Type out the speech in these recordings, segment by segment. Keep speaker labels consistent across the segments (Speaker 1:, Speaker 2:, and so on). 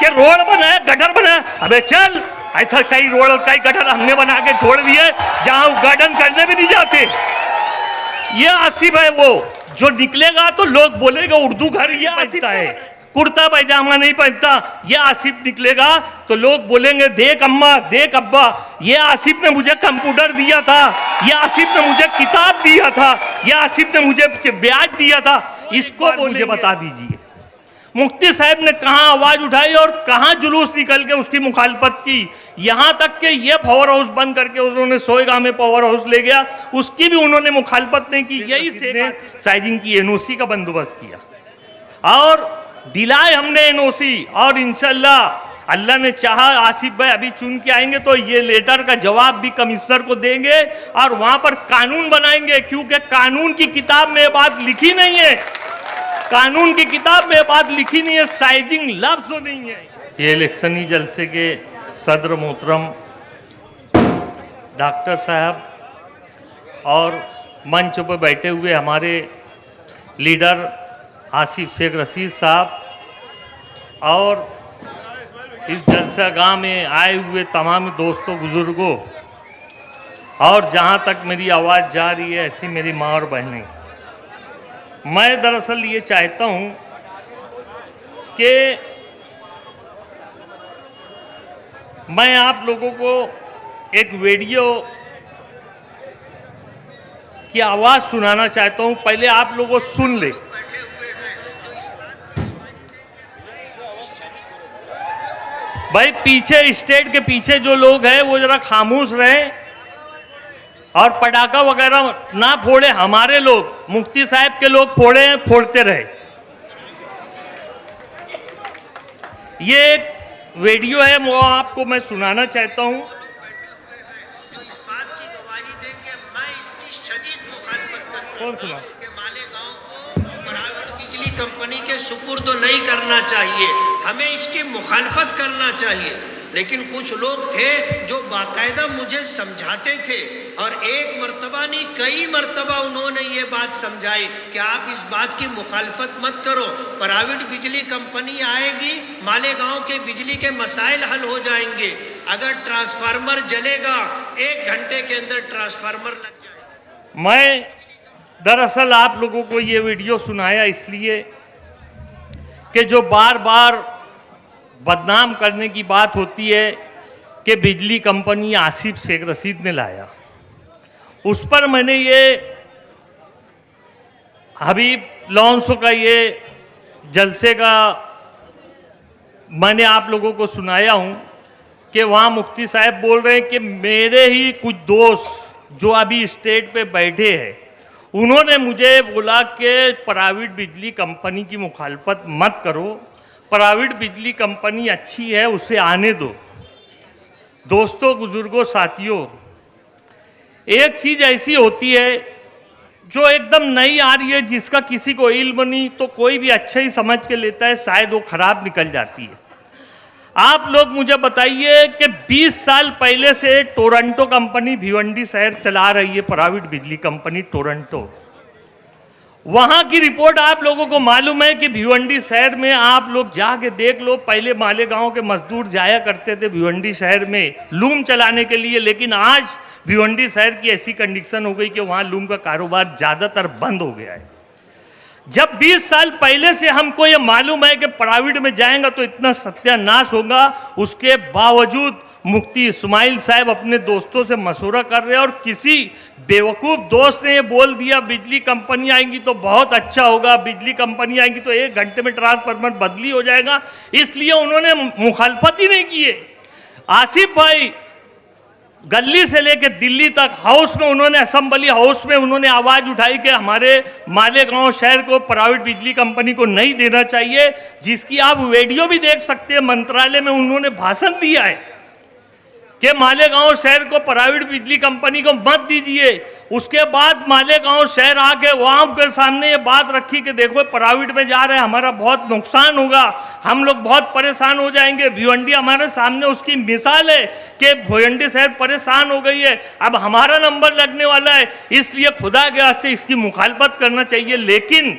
Speaker 1: के रोड बनाया, गटर बनाया। अबे चल, ऐसा कई रोड और कई गटर हमने बना के छोड़ दिए जहां उद्घाटन करने भी नहीं जाते। ये आसिफ है वो जो निकलेगा तो लोग बोलेगा उर्दू घर ये पहनता है, कुर्ता पैजामा नहीं पहनता। ये आसिफ निकलेगा तो लोग बोलेंगे देख अम्मा, देख अब्बा, ये आसिफ ने मुझे कंप्यूटर दिया था, ये आसिफ ने मुझे किताब दिया था, ये आसिफ ने मुझे ब्याज दिया था। इसको मुझे बता दीजिए मुफ्ती साहब ने कहां आवाज उठाई और कहां जुलूस निकल के उसकी मुखालफत की। यहां तक कि ये पावर हाउस बंद करके उन्होंने सोएगांव में पावर हाउस ले गया, उसकी भी उन्होंने मुखालफत नहीं की। यही से साइजिंग की एनओसी का बंदोबस्त किया और दिलाए हमने एनओसी। और इंशाल्लाह अल्लाह ने चाहा आसिफ भाई अभी चुन के आएंगे तो ये लेटर का जवाब भी कमिश्नर को देंगे और वहां पर कानून बनाएंगे, क्योंकि कानून की किताब में बात लिखी नहीं है, कानून की किताब में बात लिखी नहीं है, साइजिंग लफ्ज नहीं है। ये इलेक्शनी जलसे के सदर मोहतरम डॉक्टर साहब और मंच पर बैठे हुए हमारे लीडर आसिफ शेख रशीद साहब और इस जलसा गांव में आए हुए तमाम दोस्तों बुजुर्गों और जहां तक मेरी आवाज़ जा रही है ऐसी मेरी माँ और बहनें, मैं दरअसल ये चाहता हूं कि मैं आप लोगों को एक वीडियो की आवाज़ सुनाना चाहता हूं। पहले आप लोगों सुन ले। भाई पीछे स्टेज के पीछे जो लोग हैं वो जरा खामोश रहे और पटाखा वगैरह ना फोड़े। हमारे लोग मुफ्ती साहब के लोग फोड़े हैं, फोड़ते रहे। ये एक वीडियो है वो आपको मैं सुनाना चाहता हूं।
Speaker 2: जो इस बात की गवाही देंगे, मैं इसकी शदीद मुखालफत करता हूं।
Speaker 1: कौन सुना?
Speaker 2: कि मालेगांव को प्राइवेट बिजली कंपनी के सुपुर्द नहीं करना चाहिए, हमें इसकी मुखालफत करना चाहिए। लेकिन कुछ लोग थे जो बाकायदा मुझे समझाते थे और एक मर्तबा नहीं कई मर्तबा उन्होंने ये बात समझाई कि आप इस बात की मुखालफत मत करो, प्राइवेट बिजली कंपनी आएगी, मालेगांव के बिजली के मसाइल हल हो जाएंगे। अगर ट्रांसफार्मर जलेगा 1 घंटे के अंदर ट्रांसफार्मर लग जाएगा।
Speaker 1: मैं दरअसल आप लोगों को ये वीडियो सुनाया इसलिए कि जो बार बार बदनाम करने की बात होती है कि बिजली कंपनी आसिफ शेख रशीद ने लाया, उस पर मैंने ये हबीब लॉन्सो का ये जलसे का मैंने आप लोगों को सुनाया हूं कि वहाँ मुफ्ती साहब बोल रहे हैं कि मेरे ही कुछ दोस्त जो अभी स्टेज पे बैठे हैं उन्होंने मुझे बोला कि प्राइवेट बिजली कंपनी की मुखालफत मत करो, प्राइवेट बिजली कंपनी अच्छी है उसे आने दो। दोस्तों बुजुर्गों साथियों, एक चीज़ ऐसी होती है जो एकदम नई आ रही है जिसका किसी को इल्म नहीं तो कोई भी अच्छा ही समझ के लेता है, शायद वो खराब निकल जाती है। आप लोग मुझे बताइए कि 20 साल पहले से टोरंटो कंपनी भिवंडी शहर चला रही है, प्राइवेट बिजली कंपनी टोरंटो। वहां की रिपोर्ट आप लोगों को मालूम है कि भिवंडी शहर में आप लोग जाके देख लो, पहले मालेगांव के मजदूर जाया करते थे भिवंडी शहर में लूम चलाने के लिए, लेकिन आज भिवंडी शहर की ऐसी कंडीशन हो गई कि वहां लूम का कारोबार ज़्यादातर बंद हो गया है। जब 20 साल पहले से हमको ये मालूम है कि प्राइवेट में जाएंगे तो इतना सत्यानाश होगा, उसके बावजूद मुफ्ती इस्माइल साहब अपने दोस्तों से मशवरा कर रहे हैं और किसी बेवकूफ़ दोस्त ने ये बोल दिया बिजली कंपनी आएंगी तो बहुत अच्छा होगा, बिजली कंपनी आएंगी तो 1 घंटे में ट्रांसफार्मर बदली हो जाएगा, इसलिए उन्होंने मुखालफत ही नहीं की है। आसिफ भाई गली से लेकर दिल्ली तक हाउस में उन्होंने असेंबली हाउस में उन्होंने आवाज़ उठाई कि हमारे मालेगांव शहर को प्राइवेट बिजली कंपनी को नहीं देना चाहिए, जिसकी आप वीडियो भी देख सकते हैं। मंत्रालय में उन्होंने भाषण दिया है कि मालेगांव शहर को प्राइवेट बिजली कंपनी को मत दीजिए। उसके बाद मालेगांव शहर आके वहाँ के सामने ये बात रखी कि देखो प्राइवेट में जा रहे हैं, हमारा बहुत नुकसान होगा, हम लोग बहुत परेशान हो जाएंगे। भिवंडी हमारे सामने उसकी मिसाल है कि भिवंडी शहर परेशान हो गई है, अब हमारा नंबर लगने वाला है, इसलिए खुदा के वास्ते इसकी मुखालफत करना चाहिए। लेकिन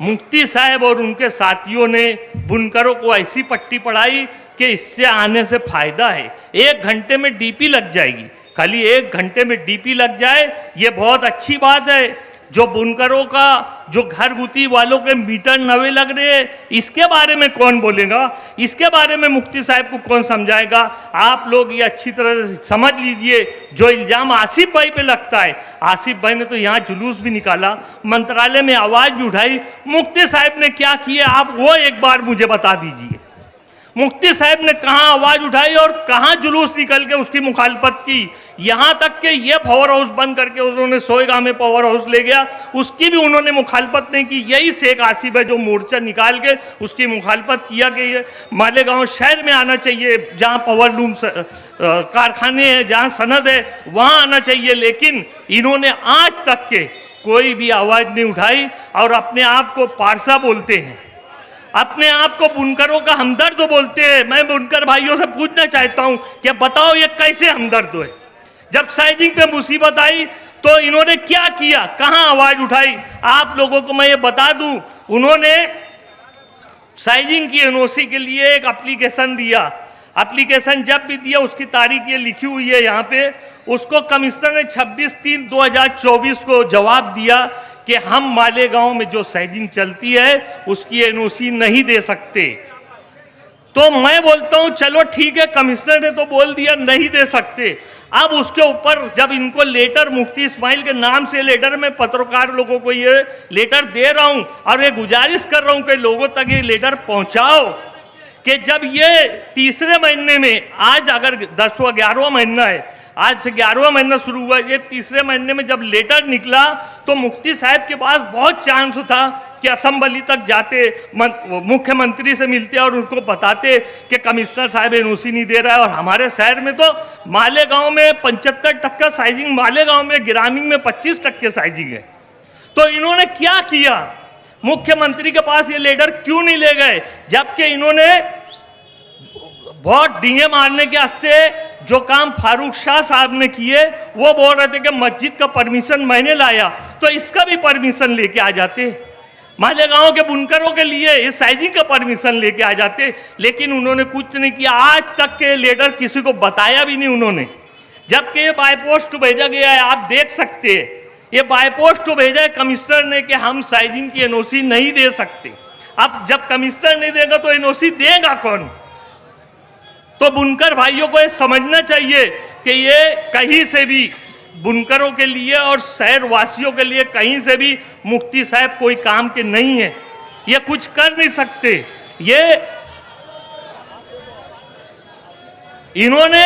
Speaker 1: मुफ्ती साहब और उनके साथियों ने बुनकरों को ऐसी पट्टी पढ़ाई कि इससे आने से फायदा है, 1 घंटे में डीपी लग जाएगी, खाली 1 घंटे में डीपी लग जाए, ये बहुत अच्छी बात है। जो बुनकरों का जो घर गुती वालों के मीटर नवे लग रहे हैं, इसके बारे में कौन बोलेगा, इसके बारे में मुफ्ती साहब को कौन समझाएगा। आप लोग ये अच्छी तरह से समझ लीजिए। जो इल्ज़ाम आसिफ भाई पे लगता है, आसिफ भाई ने तो यहाँ जुलूस भी निकाला, मंत्रालय में आवाज़ भी उठाई, मुफ्ती साहब ने क्या किया आप वो एक बार मुझे बता दीजिए। मुफ्ती साहब ने कहाँ आवाज़ उठाई और कहाँ जुलूस निकल के उसकी मुखालफत की। यहाँ तक कि ये पावर हाउस बंद करके उन्होंने सोएगांव में पावर हाउस ले गया, उसकी भी उन्होंने मुखालफत नहीं की। यही शेख आसिफ है जो मोर्चा निकाल के उसकी मुखालफत किया कि ये मालेगांव शहर में आना चाहिए, जहाँ पावर लूम कारखाने हैं, जहाँ सनद है, वहाँ आना चाहिए। लेकिन इन्होंने आज तक के कोई भी आवाज़ नहीं उठाई और अपने आप को पारसा बोलते हैं, अपने आप को बुनकरों का हमदर्द बोलते हैं। मैं बुनकर भाइयों से पूछना चाहता हूं कि बताओ ये कैसे हमदर्द है। जब साइजिंग पे मुसीबत आई तो इन्होंने क्या किया, कहां आवाज उठाई, आप लोगों को मैं ये बता दूं। उन्होंने साइजिंग की एनओसी के लिए एक एप्लीकेशन दिया, एप्लीकेशन जब भी दिया उसकी तारीख ये लिखी हुई है यहाँ पे, उसको कमिश्नर ने 26/3/2024 को जवाब दिया कि हम मालेगांव में जो साइजिंग चलती है उसकी एनओसी नहीं दे सकते। तो मैं बोलता हूं चलो ठीक है, कमिश्नर ने तो बोल दिया नहीं दे सकते। अब उसके ऊपर जब इनको लेटर, मुफ्ती इस्माइल के नाम से लेटर, में पत्रकार लोगों को ये लेटर दे रहा हूं और ये गुजारिश कर रहा हूं कि लोगों तक ये लेटर पहुंचाओ कि जब ये तीसरे महीने में, आज अगर 10वां 11वां महीना है, आज से 11वां महीना शुरू हुआ, ये तीसरे महीने में जब लेटर निकला तो मुफ्ती साहब के पास बहुत चांस था कि असेंबली तक जाते, मुख्यमंत्री से मिलते और उनको बताते कि कमिश्नर साहब एनओसी नहीं दे रहा है। और हमारे शहर में तो मालेगांव में 75% साइजिंग, मालेगांव में ग्रामीण में 25% साइजिंग है। तो इन्होंने क्या किया, मुख्यमंत्री के पास ये लेटर क्यों नहीं ले गए, जबकि इन्होंने बहुत डींगे मारने के वास्ते जो काम फारूक शाह साहब ने किए, वो बोल रहे थे कि मस्जिद का परमिशन मैंने लाया, तो इसका भी परमिशन लेके आ जाते, मालेगांव के बुनकरों के लिए ये साइजिंग का परमिशन लेके आ जाते। लेकिन उन्होंने कुछ नहीं किया, आज तक के लेटर किसी को बताया भी नहीं उन्होंने। जबकि ये बाय पोस्ट भेजा गया है, आप देख सकते हैं, ये बाय पोस्ट भेजा है कमिश्नर ने कि हम साइजिंग की एनओसी नहीं दे सकते। अब जब कमिश्नर नहीं देगा तो एनओसी देगा कौन। तो बुनकर भाइयों को ये समझना चाहिए कि ये कहीं से भी बुनकरों के लिए और शहर वासियों के लिए कहीं से भी मुफ्ती साहब कोई काम के नहीं है, ये कुछ कर नहीं सकते। ये इन्होंने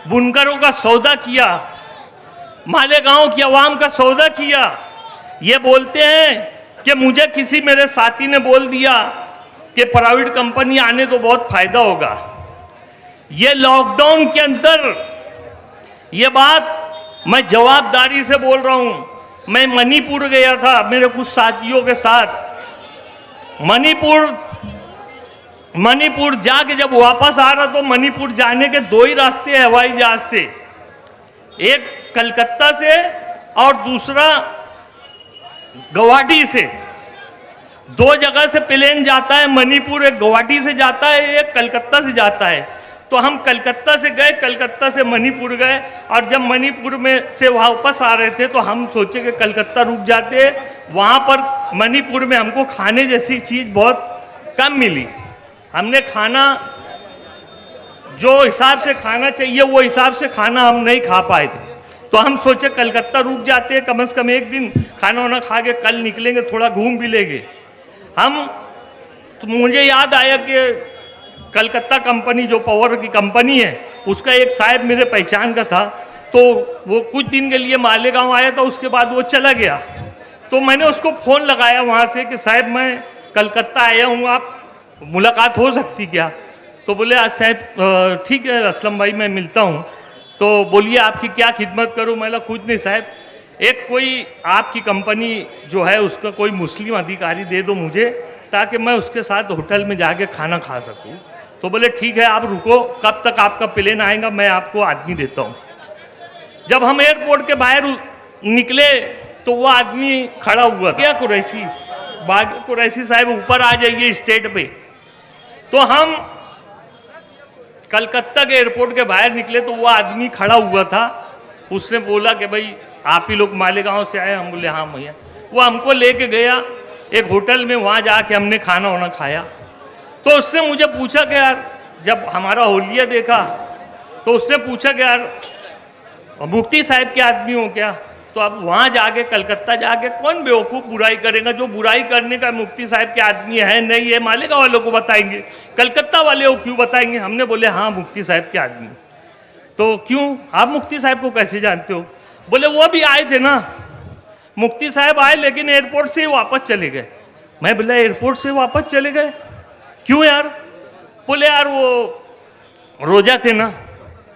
Speaker 1: बुनकरों का सौदा किया, मालेगांव की आवाम का सौदा किया। ये बोलते हैं कि मुझे किसी मेरे साथी ने बोल दिया कि प्राइवेट कंपनी आने तो बहुत फायदा होगा। ये लॉकडाउन के अंदर ये बात मैं जवाबदारी से बोल रहा हूं। मैं मणिपुर गया था मेरे कुछ साथियों के साथ। मणिपुर जाके जब वापस आ रहा तो मणिपुर जाने के 2 ही रास्ते हैं हवाई जहाज से, एक कलकत्ता से और दूसरा गुवाहाटी से। 2 जगह से प्लेन जाता है मणिपुर, एक गुवाहाटी से जाता है, एक कलकत्ता से जाता है। तो हम कलकत्ता से गए, कलकत्ता से मणिपुर गए, और जब मणिपुर में से वापस आ रहे थे तो हम सोचे कि कलकत्ता रुक जाते। वहाँ पर मणिपुर में हमको खाने जैसी चीज़ बहुत कम मिली। हमने खाना जो हिसाब से खाना चाहिए वो हिसाब से खाना हम नहीं खा पाए थे। तो हम सोचे कलकत्ता रुक जाते, कम से कम एक दिन खाना वाना खा के कल निकलेंगे, थोड़ा घूम भी लेंगे हम। तो मुझे याद आया कि कलकत्ता कंपनी जो पावर की कंपनी है उसका एक साहब मेरे पहचान का था, तो वो कुछ दिन के लिए मालेगांव आया था, उसके बाद वो चला गया। तो मैंने उसको फ़ोन लगाया वहाँ से कि साहब मैं कलकत्ता आया हूँ, आप मुलाकात हो सकती क्या। तो बोले साहब ठीक है असलम भाई मैं मिलता हूँ। तो बोलिए आपकी क्या खिदमत करूँ। मैं कुछ नहीं साहब, एक कोई आपकी कंपनी जो है उसका कोई मुस्लिम अधिकारी दे दो मुझे, ताकि मैं उसके साथ होटल में जाके खाना खा सकूँ। तो बोले ठीक है आप रुको, कब तक आपका प्लेन आएगा मैं आपको आदमी देता हूँ। जब हम एयरपोर्ट के बाहर निकले तो वो आदमी खड़ा हुआ, क्या कुरैशी कुरैशी साहब ऊपर आ जाइए स्टेज पे। तो हम कलकत्ता के एयरपोर्ट के बाहर निकले तो वो आदमी खड़ा हुआ था, उसने बोला कि भाई आप ही लोग मालेगांव से आए? हम बोले हाँ भैया। वो हमको लेके गया एक होटल में, वहाँ जाके हमने खाना वाना खाया। तो उसने मुझे पूछा कि यार, जब हमारा होलिया देखा तो उसने पूछा कि यार मुफ्ती साहब के आदमी हो क्या? तो अब वहाँ जाके कलकत्ता जाके कौन बेवकूफ़ बुराई करेगा? जो बुराई करने का मुफ्ती साहब के आदमी है नहीं है, मालेगांव वालों को बताएंगे, कलकत्ता वाले को क्यों बताएंगे? हमने बोले हाँ मुफ्ती साहब के आदमी। तो क्यों, आप मुफ्ती साहब को कैसे जानते हो? बोले वो भी आए थे ना, मुफ्ती साहब आए लेकिन एयरपोर्ट से वापस चले गए। मैं बोला एयरपोर्ट से वापस चले गए क्यों यार? बोले यार वो रोजा थे ना।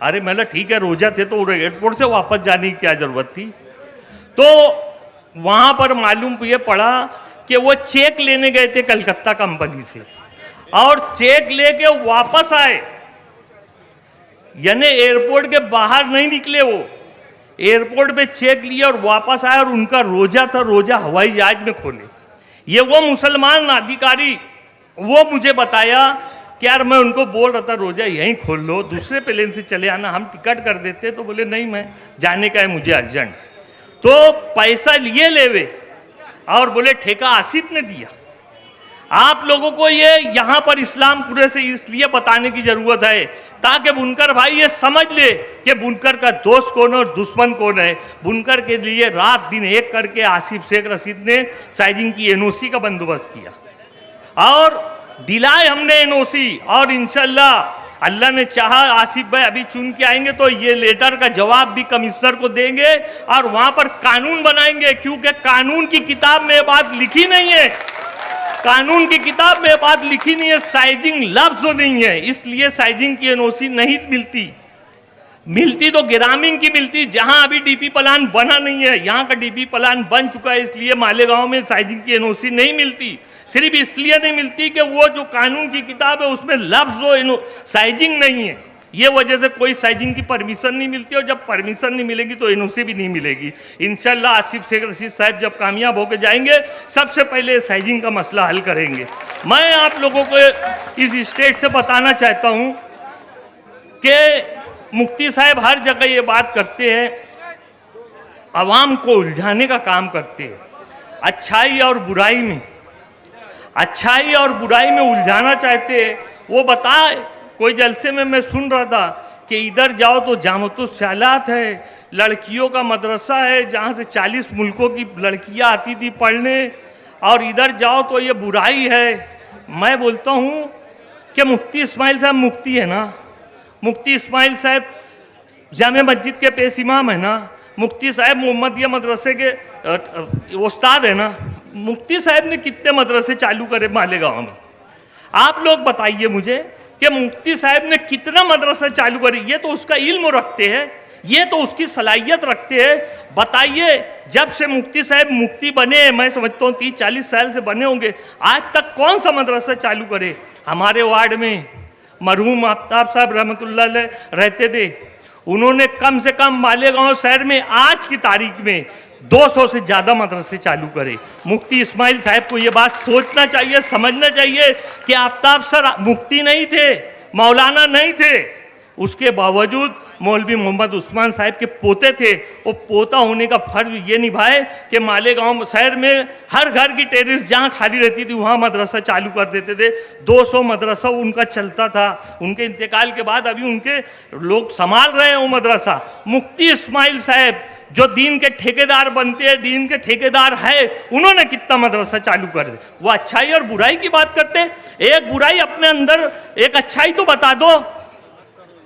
Speaker 1: अरे मैं ठीक है, रोजा थे तो एयरपोर्ट से वापस जाने की क्या जरूरत थी? तो वहाँ पर मालूम ये पड़ा कि वो चेक लेने गए थे कलकत्ता कंपनी से और चेक लेके वापस आए, यानी एयरपोर्ट के बाहर नहीं निकले। वो एयरपोर्ट पे चेक लिया और वापस आए और उनका रोजा था, रोजा हवाई जहाज में खोले। ये वो मुसलमान अधिकारी, वो मुझे बताया कि यार मैं उनको बोल रहा था रोजा यहीं खोल लो, दूसरे प्लेन से चले आना, हम टिकट कर देते। तो बोले नहीं मैं जाने का है मुझे अर्जेंट। तो पैसा लिए लेवे और बोले ठेका आसिफ ने दिया। आप लोगों को ये यहाँ पर इस्लामपुरे से इसलिए बताने की जरूरत है ताकि बुनकर भाई ये समझ ले कि बुनकर का दोस्त कौन है और दुश्मन कौन है। बुनकर के लिए रात दिन एक करके आसिफ शेख रशीद ने साइजिंग की एनओसी का बंदोबस्त किया और दिलाए हमने एनओसी। और इंशाल्लाह अल्लाह ने चाहा आसिफ भाई अभी चुन के आएंगे तो ये लेटर का जवाब भी कमिश्नर को देंगे और वहां पर कानून बनाएंगे, क्योंकि कानून की किताब में बात लिखी नहीं है, कानून की किताब में बात लिखी नहीं है, साइजिंग लफ्ज नहीं है, इसलिए साइजिंग की एनओसी नहीं मिलती। मिलती तो ग्रामीण की मिलती, जहां अभी डीपी प्लान बना नहीं है। यहाँ का डीपी प्लान बन चुका है, इसलिए मालेगांव में साइजिंग की एनओसी नहीं मिलती। सिर्फ इसलिए नहीं मिलती कि वो जो कानून की किताब है उसमें लफ्ज साइजिंग नहीं है, ये वजह से कोई साइजिंग की परमिशन नहीं मिलती। और जब परमिशन नहीं मिलेगी तो एनओसी भी नहीं मिलेगी। इंशाल्लाह आसिफ शेख रशीद साहब जब कामयाब होकर जाएंगे सबसे पहले साइजिंग का मसला हल करेंगे। मैं आप लोगों को इस स्टेट से बताना चाहता हूँ कि मुफ्ती साहब हर जगह ये बात करते हैं, अवाम को उलझाने का काम करते हैं, अच्छाई और बुराई में, अच्छाई और बुराई में उलझाना चाहते हैं। वो बताए कोई जलसे में मैं सुन रहा था कि इधर जाओ तो जामतुस सालात है, लड़कियों का मदरसा है जहाँ से 40 मुल्कों की लड़कियाँ आती थी पढ़ने, और इधर जाओ तो ये बुराई है। मैं बोलता हूँ कि मुफ्ती इस्माइल साहब मुफ्ती है ना, मुफ्ती इस्माइल साहब जामे मस्जिद के पेश इमाम है ना, मुफ्ती साहब मोहम्मदिया मदरसे के उस्ताद है ना। मुफ्ती साहब ने कितने मदरसे चालू करे मालेगांव में? आप लोग बताइए मुझे कि मुफ्ती साहब ने कितना मदरसा चालू करे? ये तो उसका इल्म रखते हैं, ये तो उसकी सलाहियत रखते हैं। बताइए जब से मुफ्ती साहब मुफ्ती बने, मैं समझता हूँ 30-40 साल से बने होंगे, आज तक कौन सा मदरसा चालू करे? हमारे वार्ड में मरहूम आफ्ताब साहब रहमतुल्लाह अलैह रहते थे, उन्होंने कम से कम मालेगांव शहर में आज की तारीख में 200 से ज़्यादा मदरसे चालू करे। मुफ्ती इस्माइल साहब को ये बात सोचना चाहिए, समझना चाहिए कि आफ्ताब सर मुफ्ती नहीं थे, मौलाना नहीं थे, उसके बावजूद मौलवी मोहम्मद उस्मान साहब के पोते थे। वो पोता होने का फर्ज ये निभाए कि मालेगांव शहर में हर घर की टेरेस जहाँ खाली रहती थी वहाँ मदरसा चालू कर देते थे। 200 मदरसा उनका चलता था। उनके इंतकाल के बाद अभी उनके लोग संभाल रहे हैं वो मदरसा। मुफ्ती इस्माइल साहब जो दीन के ठेकेदार बनते हैं, दीन के ठेकेदार है, उन्होंने कितना मदरसा चालू कर दिया। वो अच्छाई और बुराई की बात करते हैं, एक बुराई अपने अंदर एक अच्छाई तो बता दो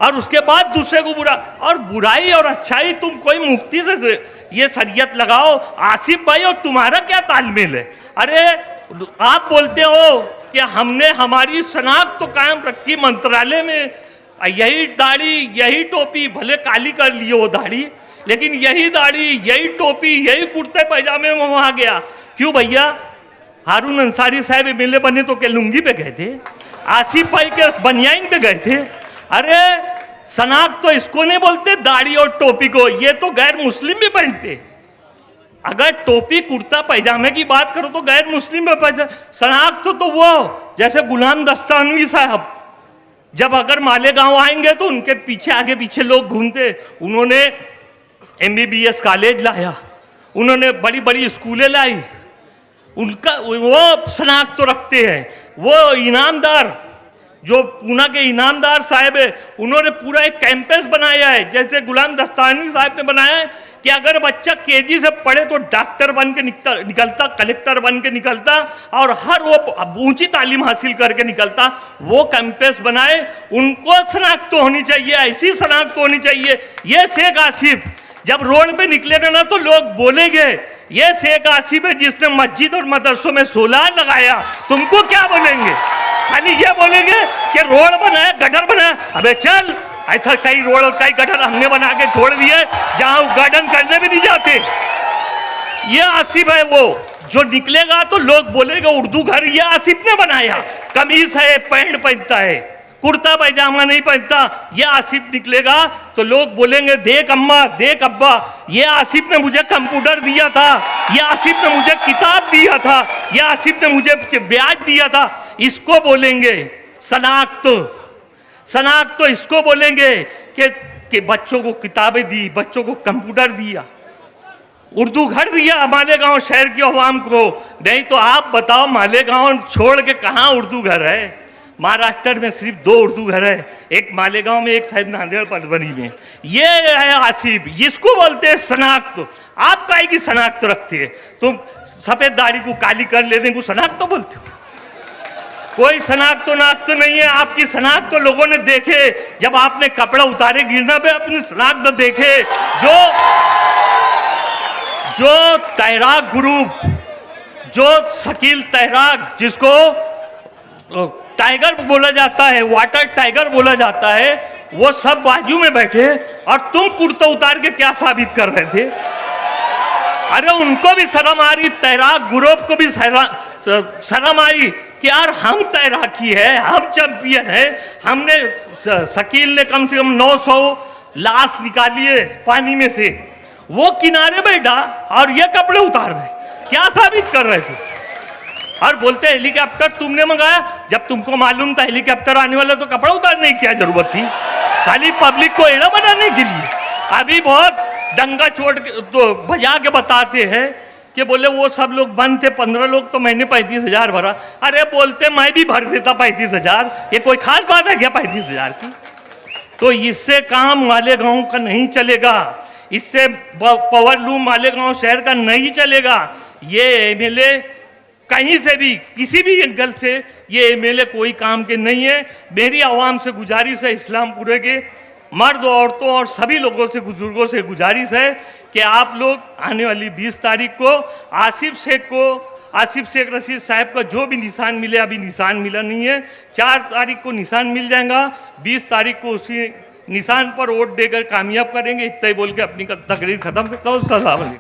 Speaker 1: और उसके बाद दूसरे को बुरा, और बुराई और अच्छाई तुम कोई मुफ्ती से ये शरीयत लगाओ। आसिफ भाई और तुम्हारा क्या तालमेल है? अरे आप बोलते हो कि हमने हमारी शनाख्त तो कायम रखी मंत्रालय में, यही दाढ़ी यही टोपी, भले काली कर लिए वो दाढ़ी, लेकिन यही दाढ़ी यही टोपी यही कुर्ते पैजामे में वहां गया। क्यों भैया? हारून अंसारी साहब एमएलए बने तो क्या लुंगी पे गए थे? आसिफ भाई के बनियाइन पे गए थे? अरे शनाख्त तो इसको नहीं बोलते दाढ़ी और टोपी को, ये तो गैर मुस्लिम भी पहनते। अगर टोपी कुर्ता पैजामे की बात करो तो गैर मुस्लिम में शनाख्त तो वो जैसे गुलाम दस्तानवी साहब जब अगर मालेगांव आएंगे तो उनके पीछे आगे पीछे लोग घूमते। उन्होंने MBBS कॉलेज लाया, उन्होंने बड़ी बड़ी स्कूलें लाई, उनका वो शनाख्त तो रखते हैं। वो इनामदार जो पूना के इनामदार साहब है, उन्होंने पूरा एक कैंपस बनाया है जैसे गुलाम दस्तानवी साहब ने बनाया है कि अगर बच्चा KG से पढ़े तो डॉक्टर बन के निकलता, कलेक्टर बन के निकलता और हर वो ऊंची तालीम हासिल करके निकलता। वो कैंपस बनाए, उनको शनाख्त तो होनी चाहिए, ऐसी शनाख्त तो होनी चाहिए। ये शेख आसिफ जब रोड पे निकलेगा ना तो लोग बोलेंगे ये शेख आसिफ है जिसने मस्जिद और मदरसों में सोलार लगाया। तुमको क्या बोलेंगे? खाली ये बोलेंगे कि रोड बनाया, गटर बनाया। अबे चल, ऐसा कई रोड और कई गटर हमने बना के छोड़ दिए जहां गार्डन करने भी नहीं जाते। ये आसिफ है वो जो निकलेगा तो लोग बोलेंगे उर्दू घर ये आसिफ ने बनाया। कमीज है, पैंट पहनता है, कुर्ता पैजामा नहीं पहनता। ये आसिफ निकलेगा तो लोग बोलेंगे देख अम्मा, देख अब्बा, ये आसिफ ने मुझे कंप्यूटर दिया था, ये आसिफ ने मुझे किताब दिया था, ये आसिफ ने मुझे ब्याज दिया था। इसको बोलेंगे शनाख्त। शनाख्त तो इसको बोलेंगे कि बच्चों को किताबें दी, बच्चों को कंप्यूटर दिया, उर्दू घर दिया मालेगांव शहर की अवाम को। नहीं तो आप बताओ मालेगांव छोड़ के कहाँ उर्दू घर है? महाराष्ट्र में सिर्फ 2 उर्दू घर है, एक मालेगांव में, एक शायद नांदेड़ परभनी में। ये है आसिफ, इसको बोलते हैं शनाख्त। आप काहे की शनाख्त रखते हैं? तुम सफेद दाढ़ी को काली कर लेने को शनाख्त तो बोलते हो? कोई शनाख्त तो नाख्त नहीं है। आपकी शनाख्त तो लोगों ने देखे जब आपने कपड़ा उतारे गिरना पे, अपनी शनाख्त देखे। जो तैराक ग्रुप, जो शकील तैराक जिसको टाइगर बोला जाता है, वाटर टाइगर बोला जाता है, वो सब बाजू में बैठे और तुम कुर्ता उतार के क्या साबित कर रहे थे? अरे उनको भी शर्म आ रही, तैराक ग्रुप को भी शर्म आई कि यार हम तैराकी है, हम चैंपियन है। हमने शकील ने कम से कम 900 लाश निकाली है पानी में से, वो किनारे बैठा और ये कपड़े उतार रहे, क्या साबित कर रहे थे? और बोलते हेलीकॉप्टर तुमने मंगाया, जब तुमको मालूम था हेलीकॉप्टर आने वाला तो कपड़ा उतारने की क्या जरूरत थी? खाली पब्लिक को एड़ा बनाने के लिए। अभी बहुत डंगा छोड़ के तो बजा के बताते हैं कि बोले वो सब लोग बंद थे, 15 लोग तो मैंने 35,000 भरा। अरे बोलते मैं भी भर देता 35,000, ये कोई खास बात है क्या 35,000 की? तो इससे काम मालेगांव का नहीं चलेगा, इससे पावर लूम मालेगांव शहर का नहीं चलेगा। ये MLA कहीं से भी किसी भी एंगल से ये MLA कोई काम के नहीं है। मेरी आवाम से गुजारिश है, इस्लामपुरे के मर्द औरतों और सभी लोगों से, बुजुर्गों से गुजारिश है कि आप लोग आने वाली 20 तारीख को आसिफ शेख रशीद साहब का जो भी निशान मिले, अभी निशान मिला नहीं है, 4 तारीख को निशान मिल जाएगा, 20 तारीख को उसी निशान पर वोट देकर कामयाब करेंगे। इतना ही बोल के अपनी तकरीर खत्म करता हूँ। सलाम अलैकुम।